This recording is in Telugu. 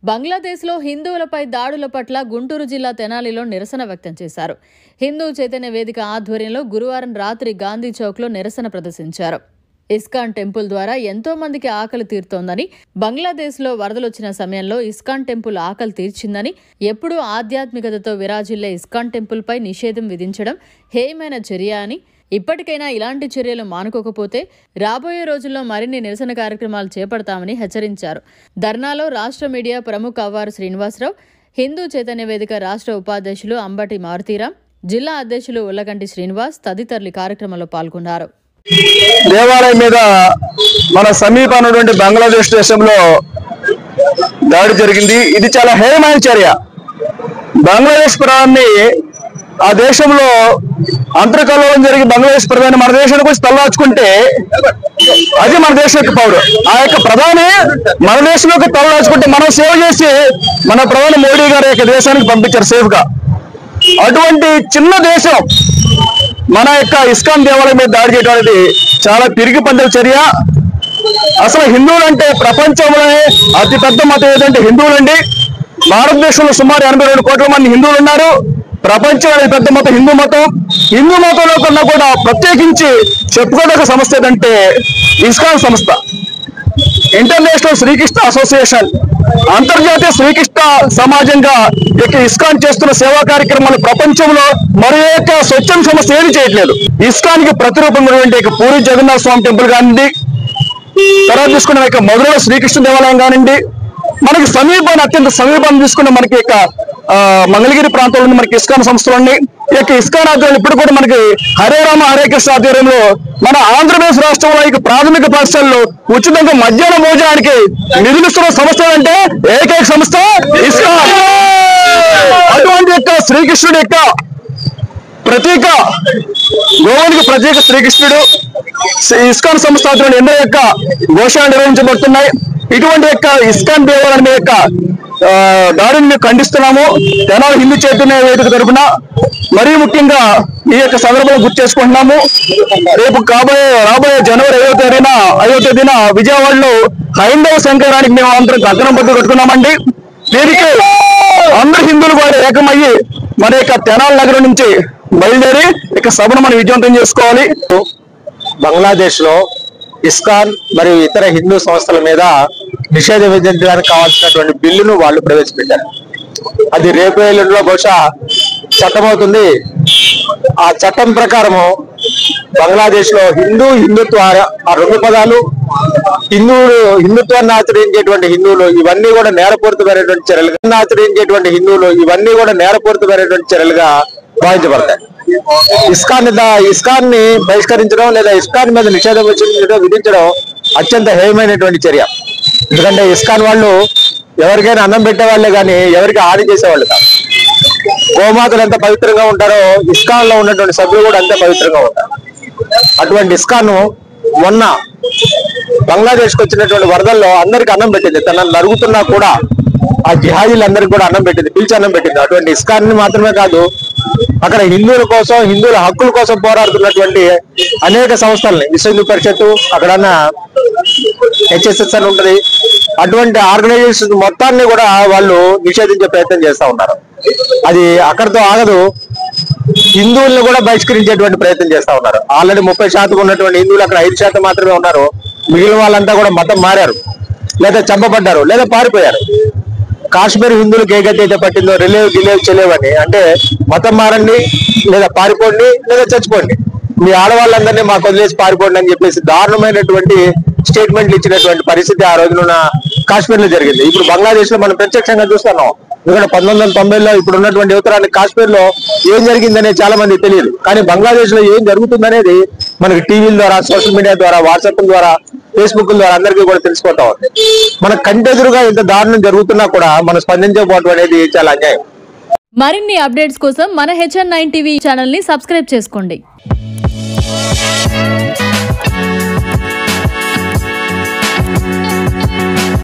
బంగ్లాదేశ్లో హిందువులపై దాడుల పట్ల గుంటూరు జిల్లా తెనాలిలో నిరసన వ్యక్తం చేశారు. హిందూ చైతన్య వేదిక ఆధ్వర్యంలో గురువారం రాత్రి గాంధీ చౌక్లో నిరసన ప్రదర్శించారు. ఇస్కాన్ టెంపుల్ ద్వారా ఎంతో మందికి ఆకలి తీరుతోందని, బంగ్లాదేశ్లో వరదలొచ్చిన సమయంలో ఇస్కాన్ టెంపుల్ ఆకలి తీర్చిందని, ఎప్పుడూ ఆధ్యాత్మికతతో విరాజిల్లే ఇస్కాన్ టెంపుల్పై నిషేధం విధించడం హేయమైన చర్య అని, ఇప్పటికైనా ఇలాంటి చర్యలు మానుకోకపోతే రాబోయే రోజుల్లో మరిన్ని నిరసన కార్యక్రమాలు చేపడతామని హెచ్చరించారు. ధర్నాలో రాష్ట్ర మీడియా ప్రముఖ అవ్వారు శ్రీనివాసరావు, హిందూ చైతన్య వేదిక రాష్ట్ర ఉపాధ్యక్షులు అంబటి మారుతీరాం, జిల్లా అధ్యక్షులు ఉల్లగంటి శ్రీనివాస్ తదితరులు కార్యక్రమంలో పాల్గొన్నారు. దేవాలయం మీద మన సమీపమైనటువంటి బంగ్లాదేశ్ దేశంలో దాడి జరిగింది. ఇది చాలా హేయమైన చర్య. బంగ్లాదేశ్ ప్రధాని ఆ దేశంలో అంతర్కలవరం జరిగి బంగ్లాదేశ్ ప్రధాని మన దేశానికి వచ్చి తలదాచుకుంటే అది మన దేశం యొక్క పౌరు. ఆ యొక్క ప్రధాని మన దేశంలోకి తలదాచుకుంటే మనం సేవ చేసి మన ప్రధాని మోడీ గారి యొక్క దేశానికి పంపించారు సేఫ్ గా. అటువంటి చిన్న దేశం మన యొక్క ఇస్కాన్ దేవాలయం మీద దాడి చేయడం అనేది చాలా పిరికి పందల చర్య. అసలు హిందువులు అంటే ప్రపంచంలోనే అతి పెద్ద మతం ఏదంటే హిందువులండి. భారతదేశంలో సుమారు 82 కోట్ల మంది హిందువులు ఉన్నారు. ప్రపంచంలో పెద్ద మతం హిందూ మతం. హిందూ మతంలో కన్నా కూడా ప్రత్యేకించి చెప్పుకోదగ్గ సంస్థ ఏదంటే ఇస్కాన్ సంస్థ. ఇంటర్నేషనల్ శ్రీకృష్ణ అసోసియేషన్, అంతర్జాతీయ శ్రీకృష్ణ సమాజంగా ఇస్కాన్ చేస్తున్న సేవా కార్యక్రమాలు ప్రపంచంలో మరి యొక్క స్వచ్ఛంద సంస్థ ఏమి చేయట్లేదు. ఇస్కాన్ కి ప్రతిరూపమైనటువంటి పూరి జగన్నాథ స్వామి టెంపుల్ కానివ్వండి, తర్వాత తీసుకున్న మధురలో శ్రీకృష్ణ దేవాలయం కానివ్వండి, మనకి సమీపాన్ని అత్యంత సమీపాన్ని తీసుకున్న మనకి మంగళగిరి ప్రాంతంలో మనకి ఇస్కాన్ సంస్థలు ఈ యొక్క ఇస్కాన్ ఆధ్వర్యంలో ఇప్పుడు కూడా మనకి హరే రామ హరే కృష్ణ ఆధ్వర్యంలో మన ఆంధ్రప్రదేశ్ రాష్ట్రంలో ప్రాథమిక పాఠశాలలో ఉచితంగా మధ్యాహ్న భోజనానికి నిధులిస్తున్న సంస్థ అంటే ఏకైక సంస్థ ఇస్కాన్. అటువంటి యొక్క శ్రీకృష్ణుడి యొక్క ప్రతీక, గోవునికి ప్రత్యేక శ్రీకృష్ణుడు ఇస్కాన్ సంస్థ ఆధ్వర్యంలో ఎన్నో యొక్క ఘోషణలు నిర్వహించబడుతున్నాయి. ఇటువంటి యొక్క ఇస్కాన్ దేవాలయం యొక్క దాడిని మేము ఖండిస్తున్నాము. తెనాలి హిందూ చైతన్య వేదిక తరఫున మరీ ముఖ్యంగా ఈ యొక్క సందర్భంలో గుర్తు చేసుకుంటున్నాము. రేపు రాబోయే జనవరి 5వ తేదీన విజయవాడలో హైందవ సంఘానికి మేము అందరం కంకణం బద్దు కట్టుకున్నామండి. దీనికి అందరు హిందువులు కూడా ఏకమయ్యి మన యొక్క తెనాలి నగరం నుంచి బయలుదేరి ఇక సభను మనం విజయవంతం చేసుకోవాలి. బంగ్లాదేశ్ లో ఇస్కాన్ మరియు ఇతర హిందూ సంస్థల మీద నిషేధం విధించడానికి కావాల్సినటువంటి బిల్లును వాళ్ళు ప్రవేశపెట్టారు. అది రేపు ఎల్లుండిలో బహుశా చట్టమవుతుంది. ఆ చట్టం ప్రకారము బంగ్లాదేశ్ లో హిందుత్వ ఆ రెండు పదాలు హిందుత్వాన్ని ఆచరించేటువంటి హిందువులు ఇవన్నీ కూడా నేరపూరితమైనటువంటి చర్యలుగా భావించబడతాయి. ఇస్కాన్ ని బహిష్కరించడం లేదా ఇస్కాన్ మీద నిషేధం విధించడం అత్యంత హేయమైనటువంటి చర్య. ఎందుకంటే ఇస్కాన్ వాళ్ళు ఎవరికైనా అన్నం పెట్టేవాళ్లే కానీ ఎవరికి హాని చేసేవాళ్ళు కాదు. గోమాతలు ఎంత పవిత్రంగా ఉంటారో ఇస్కాన్ లో ఉన్నటువంటి సభ్యులు కూడా అంతే పవిత్రంగా ఉంటారు. అటువంటి ఇస్కాన్ మొన్న బంగ్లాదేశ్కి వచ్చినటువంటి వరదల్లో అందరికి అన్నం పెట్టింది. తనను నరుగుతున్నా కూడా ఆ జిహాదీలందరికీ కూడా అన్నం పెట్టింది, పిలిచి అన్నం పెట్టింది. అటువంటి ఇస్కాన్ మాత్రమే కాదు, అక్కడ హిందువుల కోసం, హిందువుల హక్కుల కోసం పోరాడుతున్నటువంటి అనేక సంస్థల్ని, విశ్వ హిందూ పరిషత్తు, అక్కడన్న HSS అని ఉంటుంది, అటువంటి ఆర్గనైజేషన్ మొత్తాన్ని కూడా వాళ్ళు నిషేధించే ప్రయత్నం చేస్తా ఉన్నారు. అది అక్కడితో ఆగదు, హిందువులను కూడా బహిష్కరించేటువంటి ప్రయత్నం చేస్తా ఉన్నారు. ఆల్రెడీ 30% ఉన్నటువంటి హిందువులు అక్కడ 5% మాత్రమే ఉన్నారు. మిగిలిన వాళ్ళంతా కూడా మతం మారారు, లేదా చంపబడ్డారు, లేదా పారిపోయారు. కాశ్మీర్ హిందువులకు ఏ గతి అయితే పట్టిందో గిలేవ్ చెలేవని, అంటే మతం మారండి, లేదా పారిపోండి, లేదా చచ్చిపోండి, మీ ఆడవాళ్ళందరినీ మాకు వదిలేసి పారిపోండి అని చెప్పేసి దారుణమైనటువంటి స్టేట్మెంట్లు ఇచ్చినటువంటి పరిస్థితి ఆ రోజున కాశ్మీర్ లో జరిగింది. ఇప్పుడు బంగ్లాదేశ్ లో మనం ప్రత్యక్షంగా చూస్తున్నాం. ఎందుకంటే 1990లో ఇప్పుడు ఉన్నటువంటి యువతరానికి కాశ్మీర్ లో ఏం జరిగిందనే చాలా మంది తెలియదు. కానీ బంగ్లాదేశ్ లో ఏం జరుగుతుందనేది మనకి టీవీల ద్వారా, సోషల్ మీడియా ద్వారా, వాట్సాప్ ద్వారా, ఫేస్బుక్ ద్వారా అందరికీ కూడా తెలిసిపోతా ఉంది. మన కంటెదురుగా ఇంత దారుణం జరుగుతున్నా కూడా మనం స్పందించకపోవడం అనేది చాలా అన్యాయం. మరిన్ని అప్డేట్స్ కోసం మన HN9 టీవీ ఛానల్ ని సబ్స్క్రైబ్ చేసుకోండి.